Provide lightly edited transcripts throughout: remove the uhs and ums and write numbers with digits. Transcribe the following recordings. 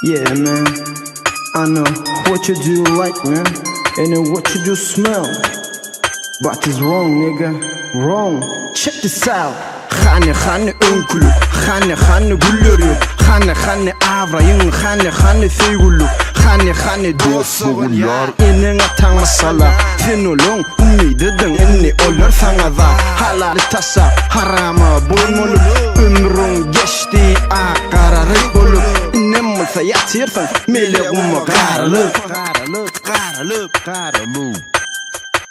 Yeah, man, I know what you do like, man, and then what you do smell. But it's wrong, nigga, wrong. Check this out. Khane önkülü, khane güllörü, khane avrayın, khane feygülü, khane dostluğun yar. Enin atan masala, sen olun umididin, inni olur sana da. Halal tasa, harama boynulu, ömrün geçti, akararık olup. İnnem olsa yatırsan, meleğumu karılıp.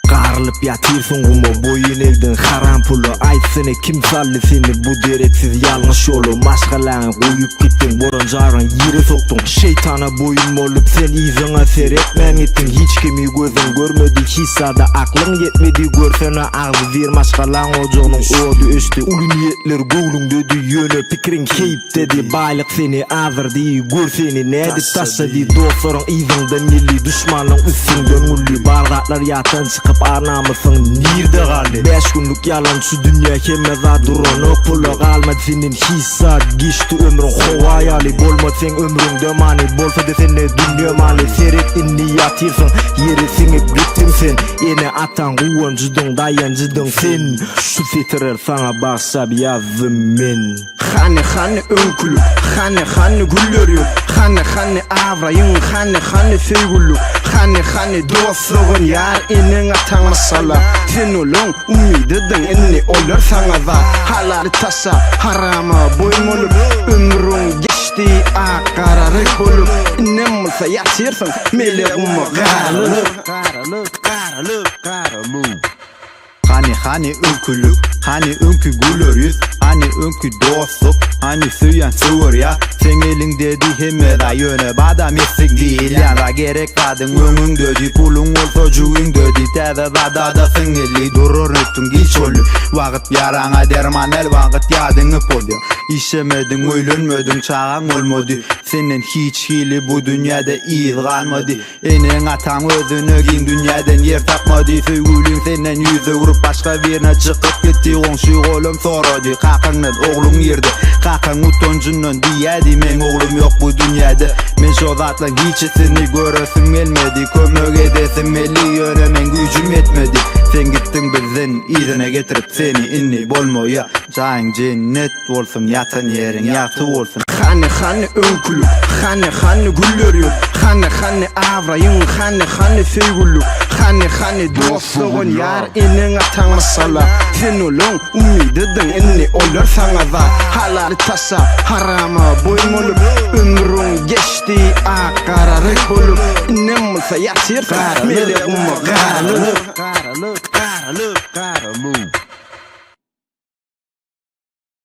Qarılıp yatırsın gumo boyun eldin haram pulu. Aytsene kim sallı seni bu deretsiz yalnız yolu. Maşqalağın koyup gittin, borancarın yeri soktun. Şeytana boyun olup sen izine seyretmen ettin. Hiç kimi gözün görmedi, hissada aklın yetmedi. Görsene ağzı ver maşqalağın ocanın odu öştü. Ulu niyetler göğlün dedi, yönü pikrin keyip dedi. Baylık seni azır değil, gör seni nedi taşa di. Dostların izinden yeli, düşmanın üstünden ulli. Bargatlar yatan çıkıp anamısın nirde kaldı. 5 günlük yalan şu dünya kemeza durunu. Pulu kalmadı senin hissat, geçti ömrün hovayali. Bolmadı sen ömrün mani, bolsa de sene dünya mali. Seyrettin niyatırsın, yeri sinip gittin sen. Yine atan kuvancıdın, dayancıdın sen. Şu fitirer sana baksa bir yazdım men. Khane önkülü, khane güllörü, khane avrayın, khane feygülü, khane dostluğun yar. Enin atan masala, sen olun umididin, inni olur sana da. Halal tasa, harama boynulu, ömrün geçti, akararık olup. İnnem olsa yatırsın, meleğumu karılıp. Hani önkülük, hani önkü gülür yüz, hani önkü dostluk, hani süyen sığır ya. Sen elindedi hemmeda yöne badam etsik değil. Yanra gerek kadın ömün dedi, pulun olsa cüğün dedi. Tede da singeli durur ettin geç oldu. Vakit yarana derman el vakit yadın öpoldu. İşemedin ölünmedin çağın olmadı. Senin hiç hili bu dünyada iz kalmadı. Enin atan özünü giyin dünyadan yer tapmadı. Söylün senden yüzü vurup başka birine çıkıp gitti. Onşu oğlum soradı, kakının oğlum yerde. Kakın utoncunun diyedi, men oğlum yok bu dünyada. Men şu zatla hiçesini göresim gelmedi. Kömök edesim eli yöne men gücüm yetmedi. Sen gittin bizden izine getirip seni inni bolmoya. Can cennet olsun, yatan yerin yatı olsun. Khane önkülü, khane güllörü, khane avrayın, khane feygülü, khane dostluğun yar. Enin atan masala, sen olun umididin, inni olur sana da. Halal tasa, harama boynulu, ömrün geçti, akararık olup. İnnem olsa yatırsın, meleğumu karılıp.